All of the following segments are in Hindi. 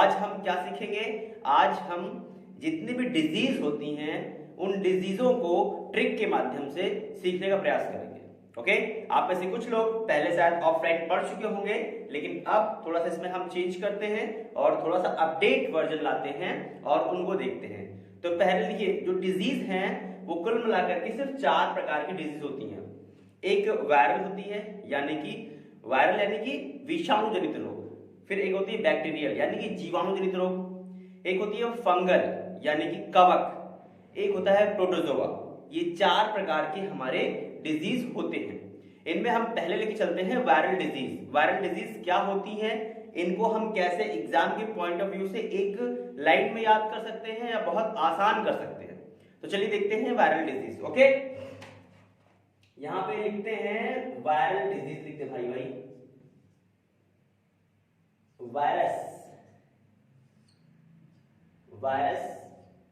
आज हम क्या सीखेंगे? आज हम जितनी भी डिजीज होती हैं उन डिजीजों को ट्रिक के माध्यम से सीखने का प्रयास करेंगे। ओके, आप में से कुछ लोग पहले शायद ऑफलाइन पढ़ चुके होंगे, लेकिन अब थोड़ा सा इसमें हम चेंज करते हैं और थोड़ा सा अपडेट वर्जन लाते हैं और उनको देखते हैं। तो पहले देखिए, जो डिजीज हैं वो कुल मिलाकर के सिर्फ 4 प्रकार की डिजीज होती हैं। एक वायरल होती है, यानी कि विषाणु जनित रोग। फिर एक होती है बैक्टीरियल, यानी कि जीवाणु जनित रोग। एक होती है फंगल, यानी कि कवक। एक होता है प्रोटोजोआ। ये 4 प्रकार के हमारे डिजीज होते हैं। इनमें हम पहले लेके चलते हैं वायरल डिजीज। वायरल डिजीज क्या होती है, इनको हम कैसे एग्जाम के पॉइंट ऑफ व्यू से एक लाइन में याद कर सकते हैं या बहुत आसान कर सकते हैं। तो चलिए देखते हैं वायरल डिजीज। ओके, यहां पे लिखते हैं वायरल डिजीज, लिखते भाई वायरस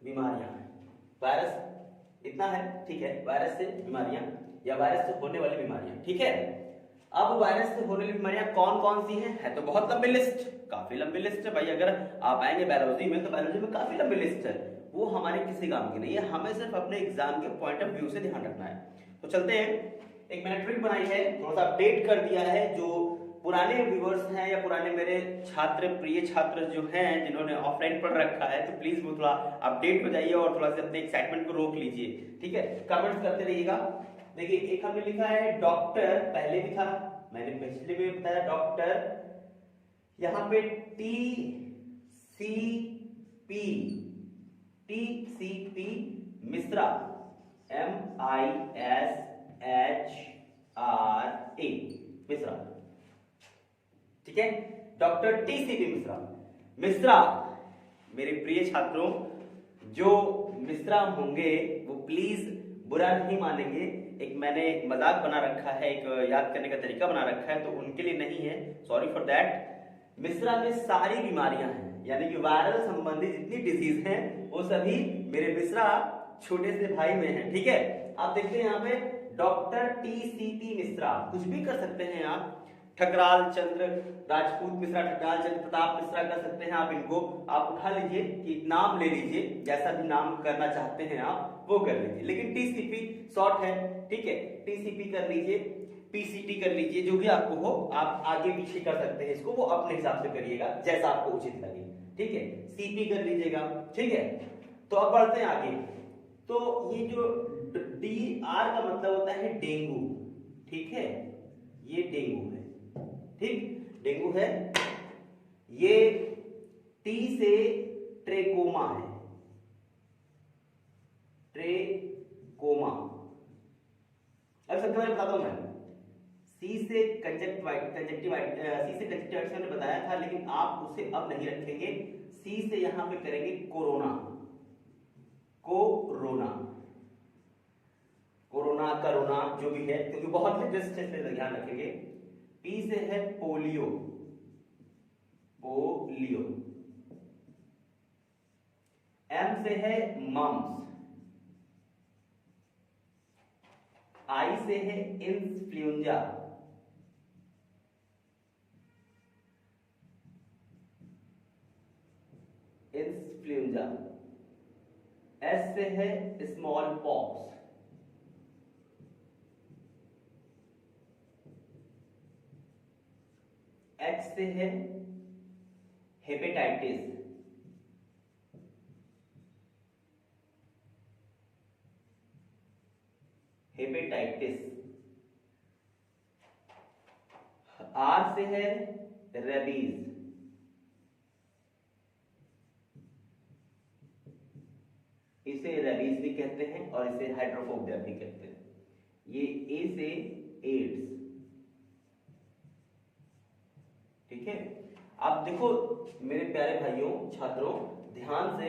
बीमारियां। वायरस इतना है, ठीक है, वायरस से बीमारियां या वायरस से होने वाली बीमारियां, ठीक है। अब वायरस से होने वाली बीमारियां कौन कौन सी हैं? है तो बहुत लंबी लिस्ट, काफी लंबी लिस्ट है भाई। अगर आप आएंगे बायोलॉजी में तो बायोलॉजी में काफी लंबी लिस्ट है, वो हमारे किसी काम की नहीं है। हमें सिर्फ अपने एग्जाम के पॉइंट ऑफ व्यू से ध्यान रखना है। तो चलते हैं, एक मैंने ट्रिक बनाई है, थोड़ा सा अपडेट कर दिया है। जो पुराने व्यूअर्स हैं या पुराने मेरे छात्र, प्रिय छात्र जो हैं जिन्होंने ऑफलाइन पढ़ रखा है, तो प्लीज वो थोड़ा अपडेट हो जाइए और थोड़ा सा अपने एक्साइटमेंट को रोक लीजिए, ठीक है। कमेंट्स करते रहिएगा। देखिए, एक हमने लिखा है डॉक्टर, पहले भी था, मैंने पिछले में बताया डॉक्टर। यहां पे टीसीपी मिश्रा, MISHRA मिश्रा, ठीक है। Doctor TCP Mishra. मेरे प्रिय छात्रों, जो मिश्रा होंगे वो प्लीज बुरा नहीं मानेंगे। एक मैंने मजाक बना रखा है, एक याद करने का तरीका बना रखा है, तो उनके लिए नहीं है, सॉरी फॉर दैट। मिश्रा में सारी बीमारियां हैं, यानी कि वायरल संबंधी जितनी डिजीज हैं वो सभी मेरे मिश्रा छोटे से भाई में हैं, ठीक है। आप देखते हैं यहाँ पे डॉक्टर टीसीपी मिश्रा, कुछ भी कर सकते हैं आप। ठकराल चंद्र राजपूत मिश्रा, ठकराल चंद्र प्रताप मिश्रा कर सकते हैं आप। इनको आप उठा लीजिए कि नाम ले लीजिए, जैसा भी नाम करना चाहते हैं आप वो कर लीजिए, लेकिन टीसीपी शॉर्ट है, ठीक है। टीसीपी कर लीजिए, पीसीटी कर लीजिए, जो भी आपको हो आप आगे पीछे कर सकते हैं इसको, वो अपने हिसाब से करिएगा जैसा आपको उचित लगे, ठीक है। सीपी कर लीजिएगा, ठीक है। तो अब बढ़ते हैं आगे। तो ये जो DR का मतलब होता है डेंगू, ठीक है, ये डेंगू है, ठीक, डेंगू है। ये T से ट्रेकोमा है, ट्रेकोमा। अब सबसे पहले बताता हूं मैं, C से कंजक्टिवाइटिस मैंने बताया था, लेकिन आप उसे अब नहीं रखेंगे। C से यहां पे करेंगे कोरोना, करोना जो भी है, क्योंकि बहुत लेटेस्ट है, इसलिए ध्यान रखेंगे। P से है पोलियो, M से है मम्स, I से है इन्फ्लुएंजा, S से है स्मॉल पॉक्स, H से है हेपेटाइटिस, R से है रेबीज, इसे रेबीज भी कहते हैं और इसे हाइड्रोफोबिया भी कहते हैं। ये A से एड्स, ठीक है। आप देखो मेरे प्यारे भाइयों छात्रों, ध्यान से,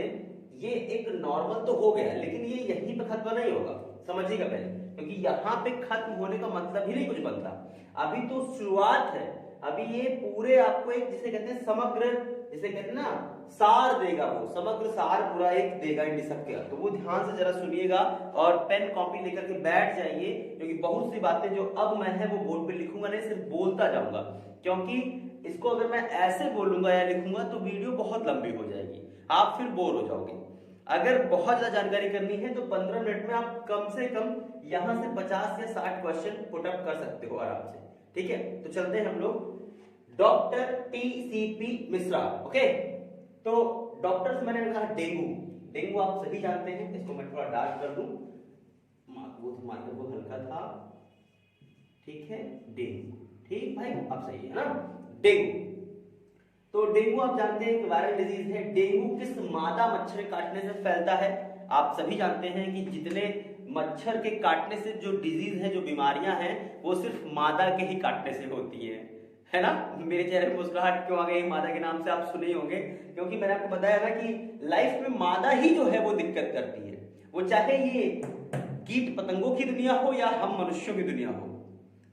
ये एक नॉर्मल तो हो गया, लेकिन ये यहीं पे खत्म नहीं होगा, समझिएगा पहले, क्योंकि यहाँ पे खत्म होने का मतलब ही नहीं कुछ बनता। अभी तो शुरुआत है, अभी ये पूरे आपको एक जिसे कहते हैं समग्र, जिसे कहते हैं ना सार देगा, वो समग्र सार पूरा एक देगा इन सब का। तो वो ध्यान से जरा सुनिएगा और पेन कॉपी लेकर के बैठ जाइए, क्योंकि बहुत सी बातें जो अब मैं है वो बोर्ड पे लिखूंगा नहीं, सिर्फ बोलता जाऊंगा, क्योंकि इसको अगर मैं ऐसे बोलूंगा या लिखूंगा तो वीडियो बहुत लंबी हो जाएगी, आप फिर बोर हो जाओगे। अगर बहुत ज्यादा जानकारी करनी है तो 15 मिनट में आप कम से कम यहां से 50 या 60 क्वेश्चन पुट अप कर सकते हो आराम से। ठीक है, तो चलते हैं हम लोग डॉक्टर टीसीपी मिश्रा। ओके, तो डॉक्टर से मैंने कहा डेंगू, डेंगू आप सभी जानते हैं, इसको मैं थोड़ा डार्क कर दूं, मार्कर वो हल्का था। ठीक है, डेंगू, ठीक भाई आप सही है ना। डेंगू, तो डेंगू आप जानते हैं कि वायरल डिजीज है। डेंगू किस मादा मच्छर के काटने से फैलता है? आप सभी जानते हैं कि जितने मच्छर के काटने से जो डिजीज है, जो बीमारियां हैं, वो सिर्फ मादा के ही काटने से होती है ना। मेरे चेहरे पर मुस्कुराहट क्यों आ गई मादा के नाम से, आप सुने होंगे, क्योंकि मैंने आपको बताया ना कि लाइफ में मादा ही जो है वो दिक्कत करती है, वो चाहे ये कीट पतंगों की दुनिया हो या हम मनुष्यों की दुनिया हो।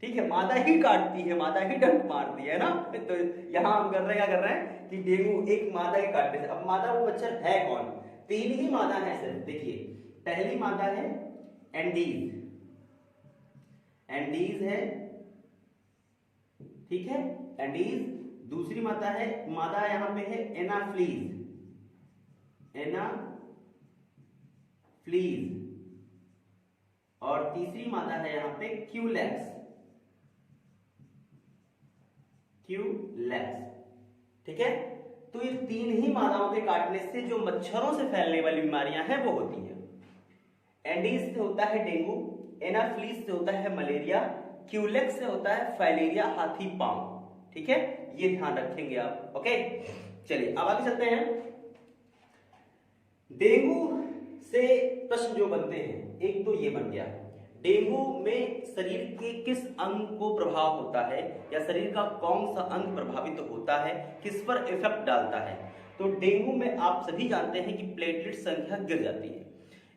ठीक है, मादा ही काटती है, मादा ही डंक मारती है ना। तो यहां हम कर रहे हैं, क्या कर रहे हैं कि डेंगू एक मादा के काटने से। अब मादा वो मच्छर है कौन? 3 ही मादा है सिर्फ। देखिए, पहली मादा है एंडीज, एंडीज है, ठीक है, एंडीज। दूसरी मादा यहां पे है एनाफ्लीज, एनाफ्लीज। और तीसरी मादा है यहां पे क्यूलेक्स, क्यूलेक्स। ठीक है, तो ये 3 ही मादाओं के काटने से जो मच्छरों से फैलने वाली बीमारियां हैं वो होती है। एंडीज से होता है डेंगू, एनाफ्लीज से होता है मलेरिया, क्यूलेक्स से होता है फाइलेरिया हाथी पांव। ठीक है, ये ध्यान रखेंगे आप। ओके, चलिए अब आगे चलते हैं। डेंगू से प्रश्न जो बनते हैं, एक तो ये बन गया, डेंगू में शरीर के किस अंग को प्रभाव होता है, या शरीर का कौन सा अंग प्रभावित होता है, किस पर इफेक्ट डालता है? तो डेंगू में आप सभी जानते हैं कि प्लेटलेट संख्या गिर जाती है।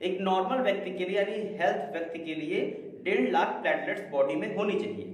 एक नॉर्मल व्यक्ति के लिए यानी हेल्थ व्यक्ति के लिए 1.5 लाख प्लेटलेट्स बॉडी में होनी चाहिए,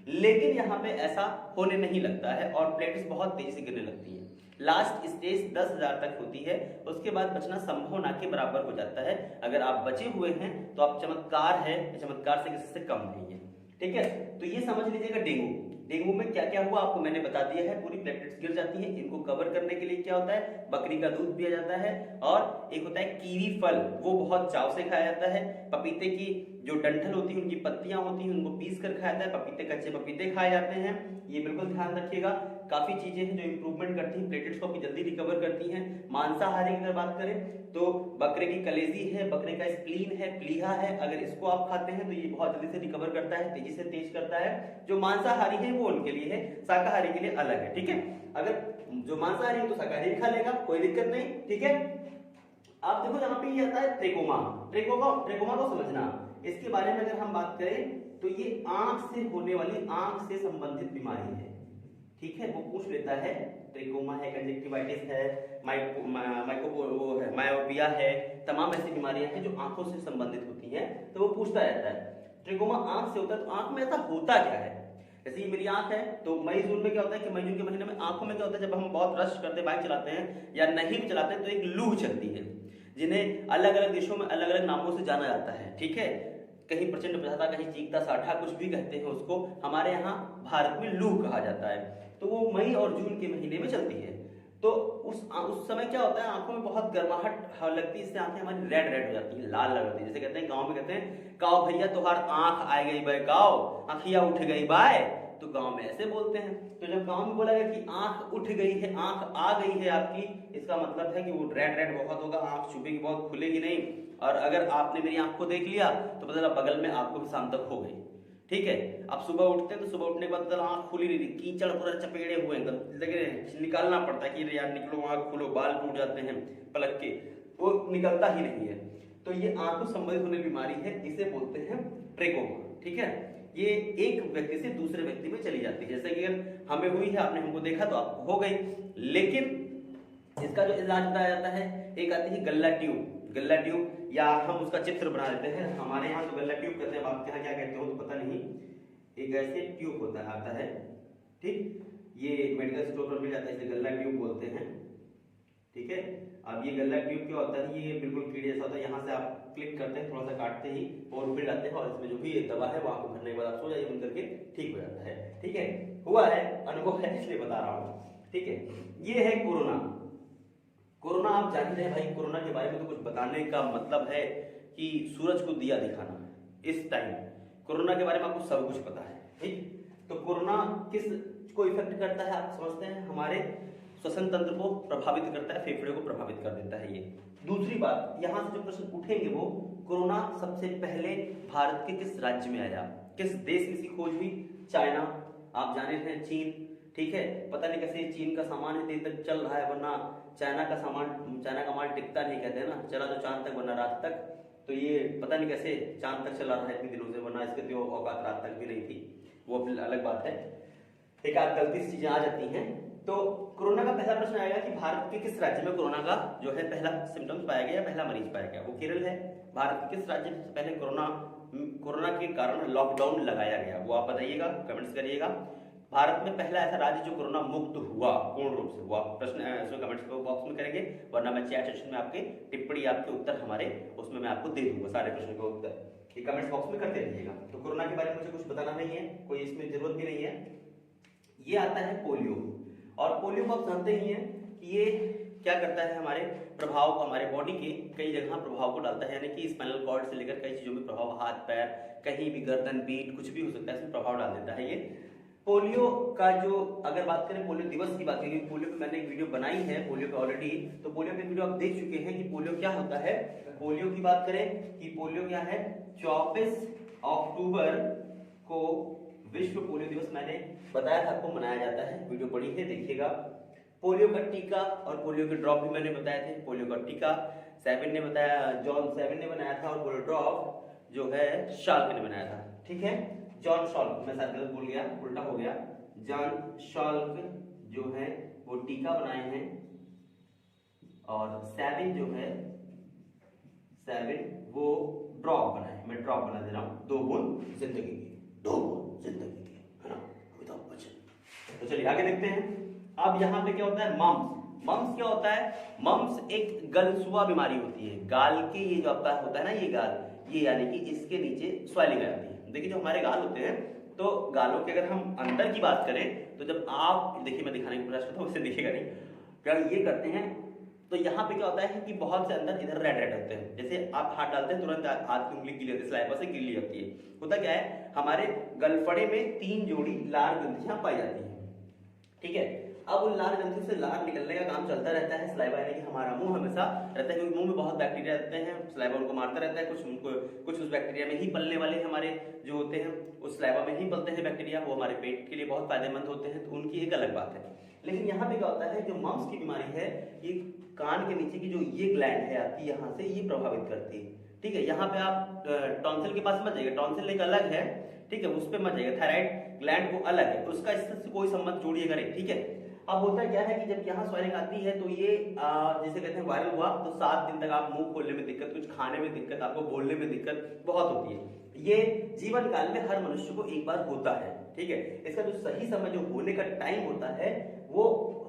लेकिन यहाँ पे ऐसा होने नहीं लगता है और प्लेटलेट्स बहुत तेजी से गिरने लगती है। लास्ट स्टेज 10,000 तक होती है, उसके बाद बचना संभव ना के बराबर हो जाता है। अगर आप बचे हुए हैं तो आप चमत्कार है, चमत्कार से किसी से कम नहीं है। ठीक है, तो ये समझ लीजिएगा डेंगू। डेंगू में क्या क्या हुआ आपको मैंने बता दिया है, पूरी प्लेटलेट्स गिर जाती है। इनको कवर करने के लिए क्या होता है, बकरी का दूध पिया जाता है, और एक होता है कीवी फल, वो बहुत चाव से खाया जाता है। पपीते की जो डंठल होती है, उनकी पत्तियां होती हैं, उनको पीस कर खाया जाता है। पपीते, कच्चे पपीते खाए जाते हैं, ये बिल्कुल ध्यान रखिएगा। काफी चीजें हैं जो इंप्रूवमेंट करती हैं, प्लेटलेट्स को जल्दी रिकवर करती हैं। मांसाहारी की अगर बात करें तो बकरे की कलेजी है, बकरे का स्प्लीन है, प्लीहा है, अगर इसको आप खाते हैं तो ये बहुत जल्दी से रिकवर करता है, तेजी से तेज करता है। जो मांसाहारी है वो उनके लिए है, शाकाहारी के लिए अलग है। ठीक है, अगर जो मांसाहारी है तो शाकाहारी खा लेगा, कोई दिक्कत नहीं। ठीक है, आप देखो यहाँ पे ये आता है ट्रेकोमा। ट्रेकोमा को समझना, इसके बारे में अगर हम बात करें तो ये आंख से होने वाली, आंख से संबंधित बीमारी है। ठीक है, वो पूछ लेता है, ट्रेकोमा है, कंजक्टिवाइटिस है, मायोपिया है, तमाम ऐसी बीमारियां हैं जो आंखों से संबंधित होती हैं, तो वो पूछता रहता है। ट्रेकोमा आंख से होता है, तो आंख में ऐसा होता क्या है? जैसे ये मेरी आंख है, तो मई जून में क्या होता है कि मई जून के महीने में आंखों में क्या होता है, जब हम बहुत रश करते बाइक चलाते हैं या नहीं भी चलाते हैं तो एक लू चलती है, जिन्हें अलग अलग देशों में अलग अलग नामों से जाना जाता है। ठीक है, कहीं प्रचंड प्रसादा, कहीं चीखता साठा, कुछ भी कहते हैं उसको। हमारे यहाँ भारत में लू कहा जाता है। तो वो मई और जून के महीने में चलती है। तो उस समय क्या होता है, आंखों में बहुत गर्माहट लगती है, इससे आंखें हमारी रेड रेड हो जाती है, लाल लग जाती है। जैसे कहते हैं गांव में, कहते हैं काओ भैया तुहार आंख आ गई बाय, काओ आंखिया उठ गई बाय, तो गांव में ऐसे बोलते हैं। तो जब गांव में बोला गया कि आंख उठ गई है, आंख आ गई है आपकी, इसका मतलब है कि वो रेड रेड बहुत होगा, आंख चुभेगी, बहुत खुलेगी नहीं। और अगर आपने मेरी आंख को देख लिया तो पता चला बगल में आपको भी शाम तक हो गई। ठीक है, आप सुबह उठते हैं तो सुबह उठने के बाद पता आंख खुली नहीं, कीचड़ पूरा चपेड़े हुए एकदम, निकालना पड़ता है कि यार निकलो, आंख खोलो, बाल टूट जाते हैं पलक के, वो निकलता ही नहीं है। तो ये आंखों संबंधित होने बीमारी है, इसे बोलते हैं ट्रेकोमा। ठीक है, ये एक व्यक्ति से दूसरे व्यक्ति में चली जाती है। जैसे कि अगर हमें हुई है, आपने हमको देखा तो आपको हो गई, लेकिन इसका जो इलाज बताया जाता है, एक आती है गल्ला ट्यूब। गल्ला ट्यूब, या हम उसका चित्र बना देते हैं, हमारे यहाँ तो गल्ला ट्यूब कहते हैं, आपके यहाँ क्या कहते हो तो पता नहीं। एक ऐसे ट्यूब होता है, आता है, ठीक, ये मेडिकल स्टोर पर मिल जाता है, इसे गल्ला ट्यूब बोलते हैं। ठीक है, अब ये गल्ला ट्यूब क्या होता है, ये बिल्कुल कीड़े जैसा होता है, यहाँ से आप क्लिक करते हैं, थोड़ा सा काटते ही और फिर जाते हैं और इसमें जो भी दवा है वो आपको भरने के बाद आप सो जाइए बंद करके, ठीक हो जाता है। ठीक है, हुआ है, अनुभव है, इसलिए बता रहा हूँ। ठीक है, ये है कोरोना। कोरोना आप जान रहे हैं भाई, कोरोना के बारे में तो कुछ बताने का मतलब है कि सूरज को दिया दिखाना। इस टाइम कोरोना के बारे में आपको सब कुछ पता है। ठीक, तो कोरोना किस को इफेक्ट करता है आप समझते हैं? हमारे श्वसन तंत्र को प्रभावित करता है, फेफड़े को प्रभावित कर देता है ये। दूसरी बात, यहाँ से जो प्रश्न उठेंगे वो, कोरोना सबसे पहले भारत के किस राज्य में आया, किस देश में इसकी खोज हुई? चाइना, आप जाने हैं, चीन। ठीक है, पता नहीं कैसे चीन का सामान इतनी तक चल रहा है, वरना चाइना का सामान, चाइना का माल टिकता नहीं, कहते हैं ना, चला तो चांद तक वरना रात तक। तो ये पता नहीं कैसे चांद तक चला रहा है इतने दिनों से, वरना इसके तो औकात रात तक भी नहीं थी, वो अलग बात है। एक आध गलती से चीजें आ जाती हैं। तो कोरोना का पहला प्रश्न आएगा कि भारत के किस राज्य में कोरोना का जो है पहला सिम्टम्स पाया गया, पहला मरीज पाया गया? वो केरल है। भारत के किस राज्य में सबसे पहले कोरोना के कारण लॉकडाउन लगाया गया? वो आप बताइएगा, कमेंट्स करिएगा। भारत में पहला ऐसा राज्य जो कोरोना मुक्त हुआ पूर्ण रूप से, वो आप प्रश्न इसमें कमेंट्स बॉक्स में करेंगे, वरना मैं चैट सेक्शन में आपके टिप्पणी, आपके उत्तर हमारे उसमें मैं आपको दे दूंगा, सारे प्रश्नों के उत्तर। ये कमेंट्स बॉक्स में करते रहिएगा। तो कोरोना के बारे में मुझे कुछ बताना नहीं है, कोई इसमें जरूरत भी नहीं है। ये आता है पोलियो, और पोलियो को आप जानते ही हैं कि ये क्या करता है, हमारे प्रभाव को, हमारे बॉडी के कई जगह प्रभाव को डालता है, यानी कि स्पाइनल कॉर्ड से लेकर कई चीजों में प्रभाव, हाथ पैर, कहीं भी गर्दन, पीठ, कुछ भी हो सकता है, इसमें प्रभाव डाल देता है ये। पोलियो का जो अगर बात करें, पोलियो दिवस की बात करें, पोलियो पे मैंने एक वीडियो बनाई है पोलियो पे ऑलरेडी, तो पोलियो पे वीडियो आप देख चुके हैं कि पोलियो क्या होता है। पोलियो की बात करें कि पोलियो क्या है, 24 अक्टूबर को विश्व पोलियो दिवस मैंने बताया था आपको, मनाया जाता है, वीडियो पड़ी है, देखिएगा। पोलियो का टीका और पोलियो के ड्रॉप भी मैंने बताए थे। पोलियो का टीका जॉन 7 ने बनाया था, और पोलियो ड्रॉप जो है शाल्क ने बनाया था। ठीक है, जॉन शाल्क, मैं शायद गलत बोल गया, उल्टा हो गया, जॉन शाल्क जो है वो टीका बनाए हैं, और 7 जो है 7 वो ड्रॉप बनाए। मैं ड्रॉप बना दे रहा हूं, 2 बूंद जिंदगी की, 2 बूंद जिंदगी की, है ना, अमिताभ बच्चन। तो चलिए आगे देखते हैं। अब यहाँ पे क्या होता है, मम्स। मम्स क्या होता है? मम्स एक गलसुआ बीमारी होती है, गाल के, ये जो आपका होता है ना, ये गाल, ये यानी कि इसके नीचे स्वेलिंग आ जाती है। देखिए जो हमारे गाल होते हैं, तो गालों के अगर हम अंदर की बात करें, तो जब आप देखिए, मैं दिखाने की प्रयास करता हूँ, उससे दिखेगा नहीं, अगर ये करते हैं तो यहाँ पे क्या होता है कि बहुत से अंदर इधर रेड रेड होते हैं, जैसे आप हाथ डालते हैं तुरंत हाथ की उंगली गीली होती है, स्लाइवा से गीली होती है। होता क्या है, हमारे गलफड़े में 3 जोड़ी लाल ग्रंथियां पाई जाती हैं। ठीक है, अब उन लाल ग्रंथियों से लार निकलने का काम चलता रहता है। स्लाइवा यानी कि हमारा मुंह हमेशा रहता है, क्योंकि मुंह में बहुत बैक्टीरिया रहते हैं, स्लाइवा उनको मारता रहता है, कुछ उस बैक्टीरिया में ही पलने वाले हमारे जो होते हैं, उस स्लाइवा में ही पलते हैं बैक्टीरिया, वो हमारे पेट के लिए बहुत फायदेमंद होते हैं, तो उनकी एक अलग बात है। लेकिन यहाँ पे क्या होता है, जो मम्स की बीमारी है, ये कान के नीचे की जो ये ग्लैंड है आपकी, यहाँ से ये प्रभावित करती है। ठीक है, यहाँ पे आप टॉन्सिल के पास मत जाइए, टॉन्सिल एक अलग है, ठीक है, उस पर मत जाइएगा, थायराइड ग्लैंड वो अलग है, उसका इससे कोई संबंध जोड़िएगा नहीं। ठीक है, अब होता क्या है कि जब यहाँ स्वेलिंग आती है, तो ये जैसे कहते हैं वायरल हुआ, तो 7 दिन तक आप मुंह खोलने में दिक्कत, कुछ खाने में दिक्कत, आपको बोलने में दिक्कत बहुत होती है। ये जीवन काल में हर मनुष्य को एक बार होता है। ठीक है, इसका जो सही समय जो होने का टाइम होता है, वो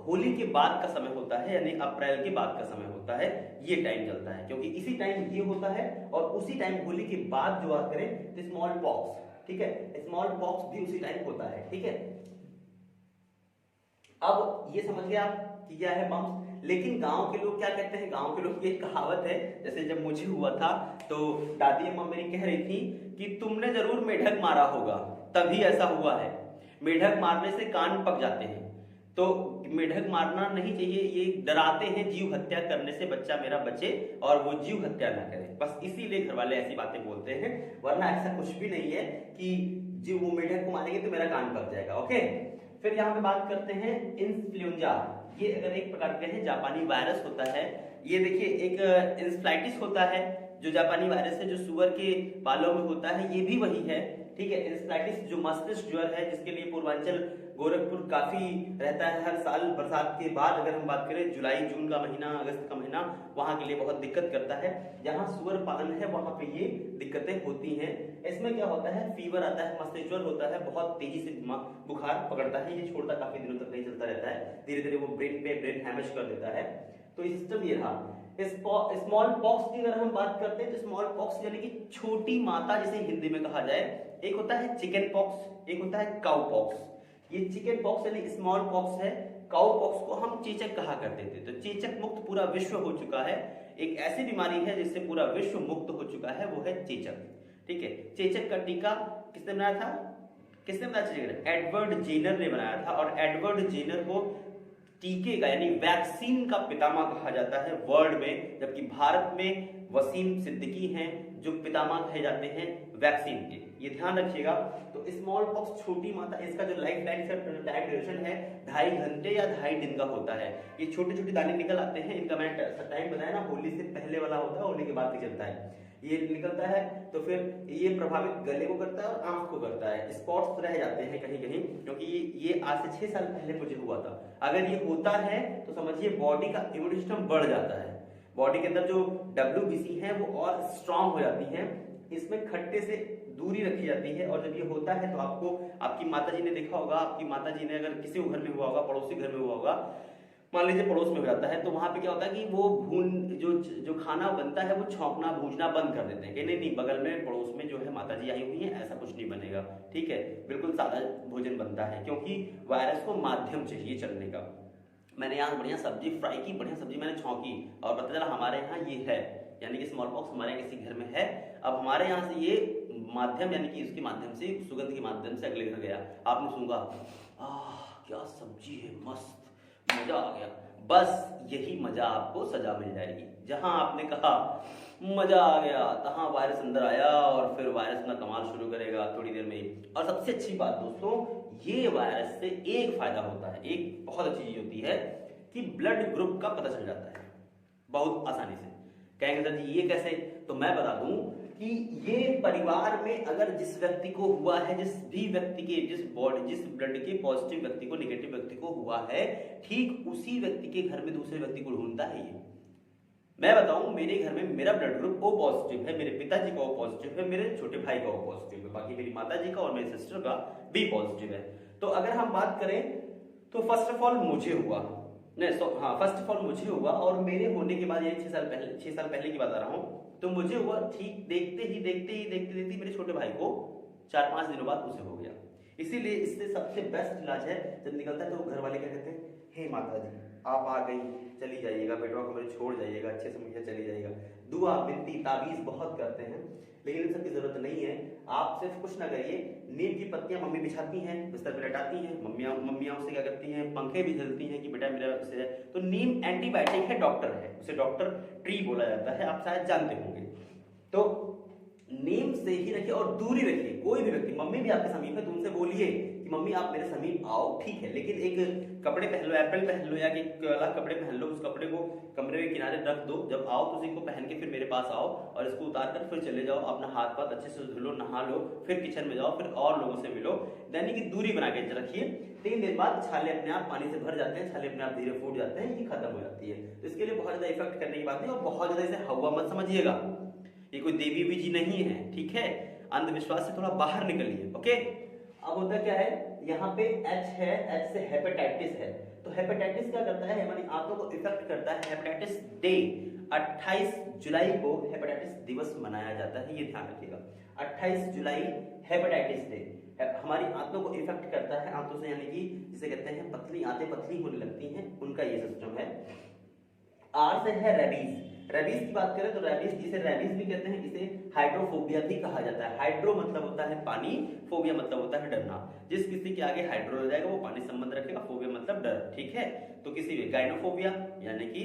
होली के बाद का समय होता है, यानी अप्रैल के बाद का समय होता है, ये टाइम चलता है, क्योंकि इसी टाइम ये होता है, और उसी टाइम होली के बाद जो बात करें तो स्मॉल पॉक्स, ठीक है, स्मॉल पॉक्स भी उसी टाइम होता है। ठीक है, अब ये समझ गए आप कि क्या है मम्स। लेकिन गांव के लोग क्या कहते हैं, गांव के लोग की एक कहावत है, जैसे जब मुझे हुआ था तो दादी अम्मा मेरी कह रही थी कि तुमने जरूर मेढक मारा होगा तभी ऐसा हुआ है, मेढक मारने से कान पक जाते हैं। तो मेढक मारना नहीं चाहिए, ये डराते हैं जीव हत्या करने से बच्चा मेरा बचे और वो जीव हत्या ना करे, बस इसीलिए घर वाले ऐसी बातें बोलते हैं, वरना ऐसा कुछ भी नहीं है कि जीव वो मेढक को मारेंगे तो मेरा कान पक जाएगा। ओके, फिर यहाँ पे बात करते हैं इन्फ्लुएंजा। ये अगर एक प्रकार के हैं जापानी वायरस होता है, ये देखिए एक इंसेफ्लाइटिस होता है जो जापानी वायरस है, जो सुअर के बालों में होता है, ये भी वही है। ठीक है, इंसेफ्लाइटिस जो मस्तिष्क ज्वर है, जिसके लिए पूर्वांचल गोरखपुर काफी रहता है हर साल बरसात के बाद, अगर हम बात करें जुलाई जून का महीना, अगस्त का महीना, वहां के लिए बहुत दिक्कत करता है। जहां सुअर पालन है वहां पे ये दिक्कतें होती हैं। इसमें क्या होता है, फीवर आता है, मस्तिष्क ज्वर होता है, बहुत तेजी से बुखार पकड़ता है, ये छोड़ता काफी दिनों तक नहीं चलता रहता है, धीरे धीरे वो ब्रेन हैमेज कर देता है। तो सिस्टम ये रहा। स्मॉल पॉक्स की अगर हम बात करते हैं तो स्मॉल पॉक्स यानी कि छोटी माता जिसे हिंदी में कहा जाए, एक होता है चिकन पॉक्स, एक होता है काउ पॉक्स। ये चिकन पॉक्स यानी स्मॉल पॉक्स है, काउ पॉक्स को हम चेचक कहा करते थे। तो चेचक मुक्त पूरा विश्व हो चुका है, एक ऐसी बीमारी है जिससे पूरा विश्व मुक्त हो चुका है, वो है चेचक। ठीक है, चेचक का टीका किसने बनाया था? किसने बनाया चेचक? एडवर्ड जेनर ने बनाया था। और एडवर्ड जेनर को टीके का यानी वैक्सीन का पितामह कहा जाता है वर्ल्ड में, जबकि भारत में वसीम सिद्दीकी हैं जो पितामह कहे जाते हैं वैक्सीन के। ये ध्यान रखिएगा। तो स्मॉल पॉक्स छोटी माता, इसका जो लाइफ टाइम टाइम ड्यूरेशन है 2.5 घंटे या 2.5 दिन का होता है। ये छोटे छोटे दाने निकल आते हैं, इनका मैंने टाइम बताया ना, होली से पहले वाला होता है, होली के बाद भी चलता है। ये निकलता है तो फिर ये प्रभावित गले को करता है और आंख को करता है। स्पॉट्स रह जाते हैं कहीं कहीं, क्योंकि ये आज से 6 साल पहले मुझे हुआ था। अगर ये होता है तो समझिए बॉडी का इम्यून सिस्टम बढ़ जाता है, बॉडी के अंदर जो WBC है वो और स्ट्रांग हो जाती है, इसमें खट्टे से दूरी रखी जाती है। और जब ये होता है तो आपको आपकी माताजी ने देखा होगा, आपकी माताजी ने अगर किसी घर में हुआ होगा, पड़ोसी घर में हुआ होगा, मान लीजिए पड़ोस में हो जाता है, तो वहां पे क्या होता है कि वो जो खाना बनता है वो छौंकना भूजना बंद कर देते हैं कि नहीं नहीं बगल में पड़ोस में जो है माताजी आई हुई है, ऐसा कुछ नहीं बनेगा। ठीक है, बिल्कुल सादा भोजन बनता है, क्योंकि वायरस को माध्यम चाहिए चलने का। मैंने यहाँ बढ़िया सब्जी फ्राई की, बढ़िया सब्जी मैंने छौंकी और पता चला हमारे यहाँ ये है, यानी कि स्मॉल पॉक्स हमारे किसी घर में है। अब हमारे यहाँ से ये माध्यम यानी कि उसके माध्यम से, सुगंध के माध्यम से अगले घर गया, आपने सूंघा, क्या सब्जी है, मस्त, मजा आ गया। बस यही मजा आपको सजा मिल जाएगी। जहां आपने कहा मजा आ गया, तहां वायरस अंदर आया और फिर वायरस अपना कमाल शुरू करेगा थोड़ी देर में। और सबसे अच्छी बात दोस्तों, ये वायरस से एक फायदा होता है, एक बहुत अच्छी चीज होती है कि ब्लड ग्रुप का पता चल जाता है बहुत आसानी से। कहेंगे सर जी ये कैसे? तो मैं बता दूं कि ये परिवार में अगर जिस व्यक्ति को हुआ है, जिस भी व्यक्ति के जिस ब्लड के पॉजिटिव व्यक्ति को नेगेटिव व्यक्ति को हुआ है, ठीक उसी व्यक्ति के घर में दूसरे व्यक्ति को ढूंढता है ये। मैं बताऊं, मेरे घर में मेरा ब्लड ग्रुप O पॉजिटिव है, मेरे पिताजी का O पॉजिटिव है, मेरे छोटे भाई का O पॉजिटिव है, बाकी मेरी माताजी का और मेरी सिस्टर का B पॉजिटिव है। तो अगर हम बात करें तो फर्स्ट ऑफ ऑल मुझे हुआ, फर्स्ट ऑफ ऑल मुझे हुआ और मेरे होने के बाद, ये 6 साल पहले की बात आ रहा हूं, तो मुझे हुआ, ठीक देखते ही मेरे छोटे भाई को 4-5 दिनों बाद उसे हो गया। इसीलिए इससे सबसे बेस्ट इलाज है, जब निकलता है तो घर वाले क्या कहते हैं, हे माता जी आप आ गई, चली जाइएगा, बेटवा को मेरे छोड़ जाइएगा, अच्छे से मुझे चली जाइएगा। दुआ विनती ताबीज बहुत करते हैं, लेकिन इन सब की जरूरत नहीं है। आप सिर्फ कुछ ना करिए, नीम की पत्तियां मम्मी बिछाती हैं, बिस्तर पे लटाती हैं, मम्मियां उसे क्या करती हैं, पंखे भी झलती हैं कि बेटा मेरा से है। तो नीम एंटीबायोटिक है, डॉक्टर है, उसे डॉक्टर ट्री बोला जाता है, आप शायद जानते होंगे। तो नीम से ही रखिए और दूरी रखिए। कोई भी व्यक्ति, मम्मी भी आपके समीप है तो उनसे बोलिए कि मम्मी आप मेरे समीप आओ, ठीक है, लेकिन एक कपड़े पहन लो, एप्पल पहन लो या कि अलग कपड़े पहन लो, उस कपड़े को कमरे के किनारे रख दो, जब आओ तो इसको पहन के फिर मेरे पास आओ और इसको उतार कर फिर चले जाओ, अपना हाथ पाथ अच्छे से धो लो, नहा लो, फिर किचन में जाओ, फिर और लोगों से मिलो। यानी कि दूरी बना के रखिए। 3 दिन बाद छाले अपने आप पानी से भर जाते हैं, छाले अपने आप धीरे फूट जाते हैं, ये खत्म हो जाती है। तो इसके लिए बहुत ज्यादा इफेक्ट करने की बात नहीं, और बहुत ज्यादा इसे हवा मत समझिएगा, ये कोई देवी बीजी नहीं है, ठीक है, अंधविश्वास से थोड़ा बाहर निकलिए। ओके, अब होता क्या है, यहाँ पे H है, H से हेपेटाइटिस है। तो हेपेटाइटिस क्या करता है, हमारी आंतों को इफेक्ट करता है। हेपेटाइटिस डे 28 जुलाई को हेपेटाइटिस दिवस मनाया जाता है, ये ध्यान रखिएगा। 28 जुलाई हेपेटाइटिस डे। हमारी आंतों को इफेक्ट करता है, आंतों से यानी कि जिसे कहते हैं पतली आंतें पतली होने लगती हैं, उनका ये सिस्टम है। R से है रेबीज। रेबीज की बात करें तो रेबीज, जिसे रेबीज भी कहते हैं, इसे हाइड्रोफोबिया भी कहा जाता है। हाइड्रो मतलब होता है पानी, फोबिया मतलब होता है डरना। जिस किसी के आगे हाइड्रो लग जाएगा वो पानी संबंध रखेगा, फोबिया मतलब डर, ठीक है। तो किसी भी गाइनोफोबिया यानी कि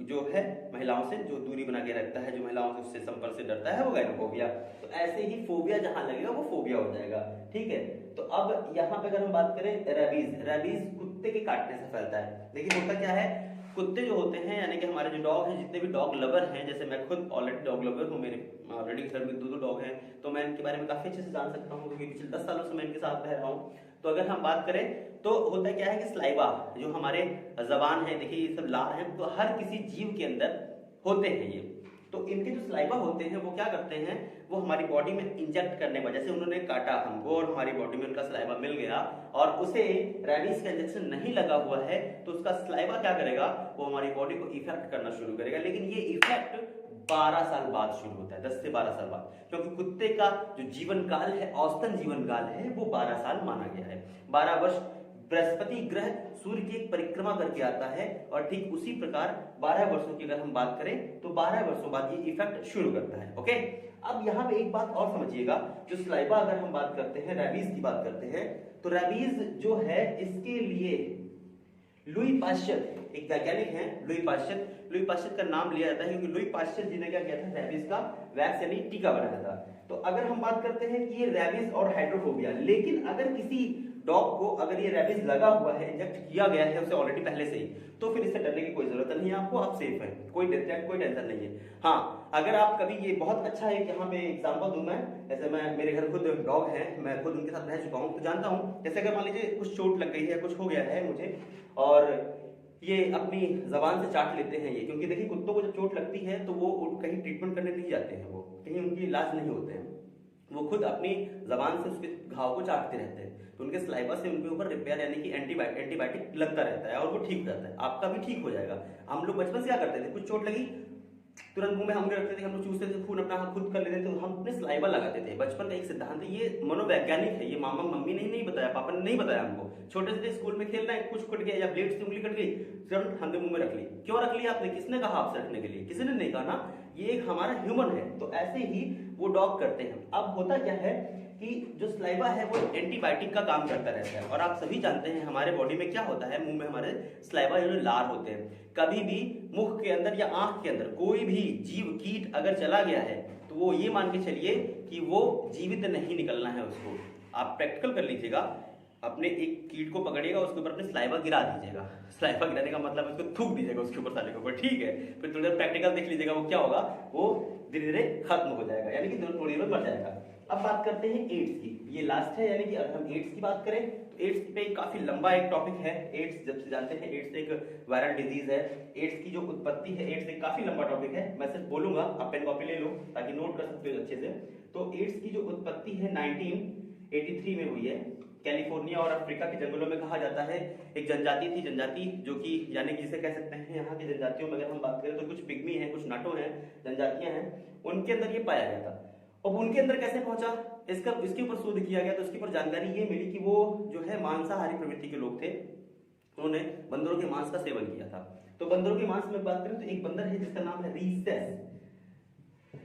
जो है महिलाओं से जो दूरी बना के रखता है, जो महिलाओं से उससे संपर्क से डरता है, वो गाइनोफोबिया। तो ऐसे ही फोबिया जहां लगेगा वो फोबिया हो जाएगा, ठीक है। तो अब यहाँ पे अगर हम बात करें रेबीज, रेबीज कुत्ते के काटने से फैलता है। लेकिन होता क्या है, कुत्ते जो होते हैं यानी कि हमारे जो डॉग हैं, जितने भी डॉग लवर हैं, जैसे मैं खुद ऑलरेडी डॉग लवर हूँ, मेरे ऑलरेडी घर में 2 डॉग हैं, तो मैं इनके बारे में काफी अच्छे से जान सकता हूँ क्योंकि पिछले 10 सालों से मैं इनके साथ रह रहा हूँ। तो अगर हम बात करें तो होता क्या है कि स्लाइवा जो हमारे जबान है, देखिए ये सब लार हैं, तो हर किसी जीव के अंदर होते हैं ये। तो इनके जो स्लाइवा होते हैं वो क्या करते हैं, वो हमारी बॉडी में इंजेक्ट करने पर, जैसे उन्होंने काटा हमको और हमारी बॉडी में उनका स्लाइवा मिल गया और उसे रेबीज का इंजेक्शन नहीं लगा हुआ है, तो उसका स्लाइवा क्या करेगा, वो हमारी बॉडी को इफेक्ट करना शुरू करेगा। लेकिन ये इफेक्ट 12 साल बाद शुरू होता है, 10 से 12 साल बाद, क्योंकि कुत्ते का जो जीवन काल है, औसतन जीवन काल है, वो 12 साल माना गया है। 12 वर्ष बृहस्पति ग्रह सूर्य की एक परिक्रमा करके आता है और ठीक उसी प्रकार 12 वर्षों की अगर हम बात करें तो 12 वर्षों बाद ये इफेक्ट शुरू करता है। ओके, अब यहाँ पे एक बात और समझिएगा, जो स्लाइवा अगर हम बात करते हैं, रेबीज की बात करते हैं, तो रेबीज जो है इसके लिए लुई पाश्चर एक वैज्ञानिक हैं, लुई पाश्चर का नाम लिया जाता है क्योंकि लुई पाश्चर जी ने क्या किया था, रेबीज का वैक्स यानी टीका बनाया था। तो अगर हम बात करते हैं कि ये रेबीज और हाइड्रोफोबिया, लेकिन अगर किसी डॉग को अगर ये रेबीज लगा हुआ है, इंजेक्ट किया गया है उसे ऑलरेडी पहले से ही, तो फिर इससे डरने की कोई जरूरत नहीं है आपको, आप सेफ है, कोई डेथ कोई टेंशन नहीं है। हाँ, अगर आप कभी, ये बहुत अच्छा है कि यहाँ पे एग्जांपल दूं मैं, जैसे मैं, मेरे घर खुद डॉग है, मैं खुद उनके साथ रह चुका हूँ, तो जानता हूँ, जैसे अगर मान लीजिए कुछ चोट लग गई है, कुछ हो गया है मुझे, और ये अपनी जबान से चाट लेते हैं ये, क्योंकि देखिए कुत्तों को जब चोट लगती है तो वो कहीं ट्रीटमेंट करने नहीं जाते हैं, वो कहीं उनकी इलाज नहीं होते हैं, वो खुद अपनी जबान से उसके घाव को चाटते रहते हैं, तो उनके स्लाइवा से उनके ऊपर रिपेयर यानी कि एंटीबायोटिक लगता रहता है और वो ठीक हो जाता है, आपका भी ठीक हो जाएगा। हम लोग बचपन से क्या करते थे, कुछ चोट लगी तुरंत मुंह में हम रखते थे, हम लोग चूसते थे, खून अपना खुद कर लेते थे, तो हम अपने स्लाइवा लगाते थे। बचपन का एक सिद्धांत है, ये मनोवैज्ञानिक है, ये मामा मम्मी ने नहीं बताया, पापा ने नहीं बताया हमको। छोटे से स्कूल में खेल रहे हैं, कुछ कट गया या ब्लेड से उंगली कट गई, तुरंत हमने मुंह में रख ली। क्यों रख ली आपने, किसने कहा आपसे रखने के लिए, किसी ने नहीं कहा ना, ये एक हमारा ह्यूमन है। तो ऐसे ही वो डॉग करते हैं। अब होता क्या है कि जो स्लाइवा है वो एंटीबायोटिक का काम करता रहता है, और आप सभी जानते हैं हमारे बॉडी में क्या होता है, मुंह में हमारे स्लाइवा जो लार होते हैं, कभी भी मुख के अंदर या आंख के अंदर कोई भी जीव कीट अगर चला गया है तो वो ये मान के चलिए कि वो जीवित नहीं निकलना है उसको। आप प्रैक्टिकल कर लीजिएगा, अपने एक कीट को पकड़िएगा, उसके ऊपर अपने स्लाइवा गिरा दीजिएगा, स्लाइवा गिराने का मतलब उसको थूक दीजिएगा उसके ऊपर, साले के ऊपर, ठीक है, फिर थोड़ी देर प्रैक्टिकल देख लीजिएगा, वो क्या होगा, वो धीरे धीरे खत्म हो जाएगा, यानी कि थोड़ी देर में मर जाएगा। अब बात करते हैं एड्स की, ये लास्ट है, यानी कि अगर हम एड्स की बात करें तो एड्स पे काफी लंबा एक टॉपिक है। एड्स जब से जानते हैं, एड्स एक वायरल डिजीज है, एड्स की जो उत्पत्ति है, एड्स एक काफी लंबा टॉपिक है, मैं सिर्फ बोलूंगा, आप पेन कॉपी ले लो ताकि नोट कर सकते हो अच्छे से। तो एड्स की जो उत्पत्ति है 1983 में हुई है, कैलिफोर्निया और अफ्रीका के जंगलों में। कहा जाता है एक जनजाति थी, जनजाति जो कि यानी कि जिसे कह सकते हैं यहाँ की जनजातियों में अगर हम बात करें तो कुछ पिग्मी हैं, कुछ नाटो हैं, जनजातियां हैं, उनके अंदर ये पाया गया था। अब उनके अंदर कैसे पहुंचा, इसके ऊपर शोध किया गया, तो इसके ऊपर जानकारी ये मिली कि वो जो है मांसाहारी प्रवृत्ति के लोग थे, उन्होंने बंदरों के मांस का सेवन किया था। तो बंदरों के मांस में बात करें तो एक बंदर है जिसका नाम है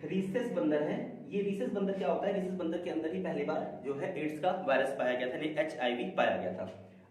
रीसेस बंदर है। ये रीसेस बंदर क्या होता है, रीसेस बंदर के अंदर ही पहली बार जो है एड्स का वायरस पाया गया था, यानी HIV पाया गया था।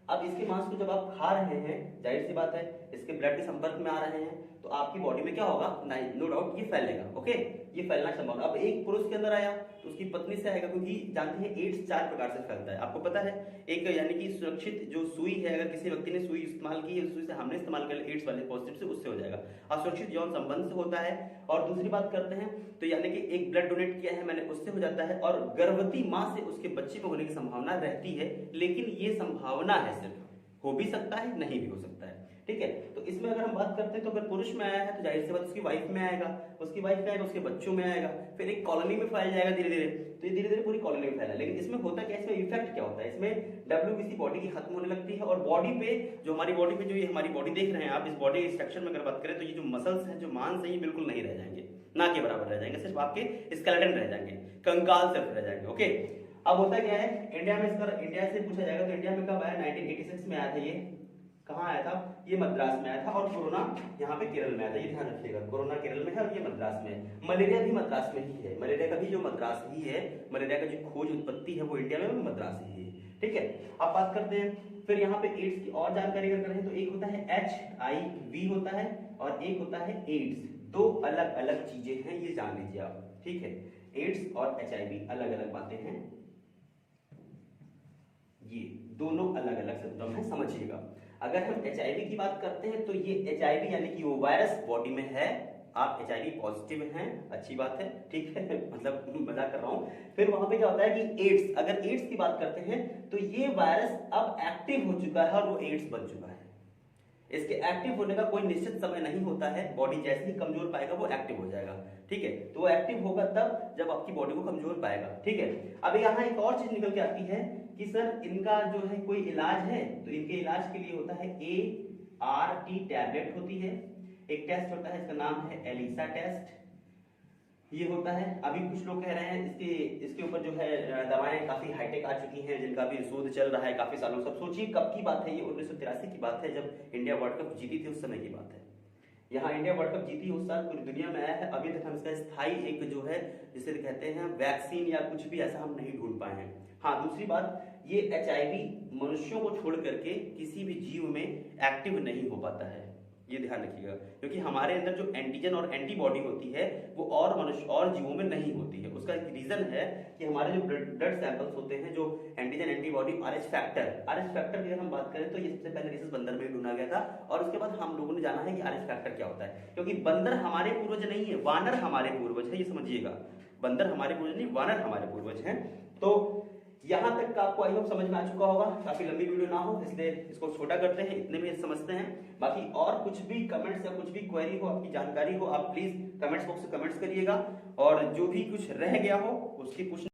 अब इसके मांस को जब आप खा रहे हैं, जाहिर सी बात है इसके ब्लड के संपर्क में आ रहे हैं, तो आपकी बॉडी में क्या होगा, नो डाउट ये फैलेगा। ओके, ये फैलना संभव। अब एक पुरुष के अंदर आया तो उसकी पत्नी से आएगा, क्योंकि जानते हैं एड्स 4 प्रकार से फैलता है, आपको पता है। एक यानी कि सुरक्षित जो सुई है, अगर किसी व्यक्ति ने सुई इस्तेमाल की है, सुई से हमने इस्तेमाल कर एड्स वाले पॉजिटिव से, उससे हो जाएगा। असुरक्षित यौन संबंध से होता है, और दूसरी बात करते हैं तो यानी कि एक ब्लड डोनेट किया है मैंने, उससे हो जाता है, और गर्भवती मां से उसके बच्चे को होने की संभावना रहती है, लेकिन ये संभावना है, सिर्फ हो भी सकता है, नहीं भी हो सकता है, ठीक है। तो इसमें अगर हम बात करते हैं तो अगर पुरुष में आया है तो जाहिर सी बात उसकी वाइफ में आएगा, उसकी वाइफ में आएगा, उसके बच्चों में आएगा, फिर एक कॉलोनी में फैल जाएगा धीरे धीरे, तो ये धीरे धीरे पूरी कॉलोनी में फैला। लेकिन इसमें होता क्या, इसमें इफेक्ट क्या होता है, इसमें WBC बॉडी की खत्म होने लगती है, और बॉडी पे जो हमारी बॉडी पे जो ये हमारी बॉडी देख रहे हैं आप, इस बॉडी स्ट्रक्चर में अगर बात करें तो ये जो मसल्स हैं, जो मांस हैं, ये बिल्कुल नहीं रह जाएंगे, ना के बराबर रह जाएंगे, सिर्फ आपके स्केलेटन रह जाएंगे, कंकाल सिर्फ रह जाएंगे। ओके, अब होता क्या है, इंडिया में इसका इंडिया से पूछा जाएगा तो इंडिया में कब आया, 1986 में आया था। ये कहाँ आया था, ये मद्रास में आया था, और कोरोना यहाँ पे केरल में आया था, ये ध्यान रखिएगा, कोरोना केरल में है और ये मद्रास में है। मलेरिया भी मद्रास में ही है, मलेरिया का भी जो मद्रास ही है, मलेरिया का जो खोज उत्पत्ति है वो इंडिया में मद्रास ही है, ठीक है। अब बात करते हैं फिर यहाँ पे एड्स की और जानकारी अगर करें तो एक होता है HIV होता है, और एक होता है एड्स। 2 अलग अलग चीजें हैं, ये जान लीजिए आप, ठीक है। एड्स और HIV अलग अलग बातें हैं, ये दोनों अलग अलग सिम्टम है, समझिएगा। अगर हम HIV की बात करते हैं तो ये HIV यानी कि वो वायरस बॉडी में है, आप HIV पॉजिटिव हैं, अच्छी बात है, ठीक है, मतलब मजाक कर रहा हूं। फिर वहां पे क्या होता है कि एड्स, अगर एड्स की बात करते हैं तो ये वायरस अब एक्टिव हो चुका है और वो एड्स बन चुका है। इसके एक्टिव होने का कोई निश्चित समय नहीं होता है, बॉडी जैसे ही कमजोर पाएगा वो एक्टिव हो जाएगा, ठीक है। तो वो एक्टिव होगा तब जब आपकी बॉडी को कमजोर पाएगा, ठीक है। अब यहाँ एक और चीज निकल के आती है कि सर इनका जो है कोई इलाज है, तो इनके इलाज के लिए होता है ART टैबलेट होती है, एक टेस्ट होता है, इसका नाम है एलिसा टेस्ट, ये होता है। अभी कुछ लोग कह रहे हैं इसके ऊपर जो है दवाएं काफी हाईटेक आ चुकी हैं, जिनका भी शोध चल रहा है काफी सालों। सब सोचिए कब की बात है, ये 1983 की बात है, जब इंडिया वर्ल्ड कप जीती थी, उस समय की बात है। यहाँ इंडिया वर्ल्ड कप जीती उस साल पूरी दुनिया में आया है, अभी तक हम इसका स्थायी एक जो है जिसे कहते हैं वैक्सीन या कुछ भी ऐसा हम नहीं ढूंढ पाए हैं। हाँ, दूसरी बात, ये HIV मनुष्यों को छोड़ करके किसी भी जीव में एक्टिव नहीं हो पाता है, ये ध्यान रखिएगा, क्योंकि हमारे अंदर जो एंटीजन और एंटीबॉडी होती है वो और मनुष्य और जीवों में नहीं होती है। उसका एक रीजन है कि हमारे जो ब्लड सैंपल्स होते हैं, जो एंटीजन एंटीबॉडी RH फैक्टर की अगर हम बात करें तो ये सबसे पहले रिसर्च बंदर में ढूंढा गया था, और उसके बाद हम लोगों ने जाना है कि RH फैक्टर क्या होता है, क्योंकि बंदर हमारे पूर्वज नहीं है, वानर हमारे पूर्वज है, ये समझिएगा। बंदर हमारे पूर्वज नहीं, वानर हमारे पूर्वज हैं। तो यहां तक का आपको आई होप समझ में आ चुका होगा, काफी लंबी वीडियो ना हो इसलिए इसको छोटा करते हैं, इतने में समझते हैं। बाकी और कुछ भी कमेंट्स या कुछ भी क्वेरी हो, आपकी जानकारी हो, आप प्लीज कमेंट्स बॉक्स में कमेंट्स करिएगा, और जो भी कुछ रह गया हो उसकी पूछ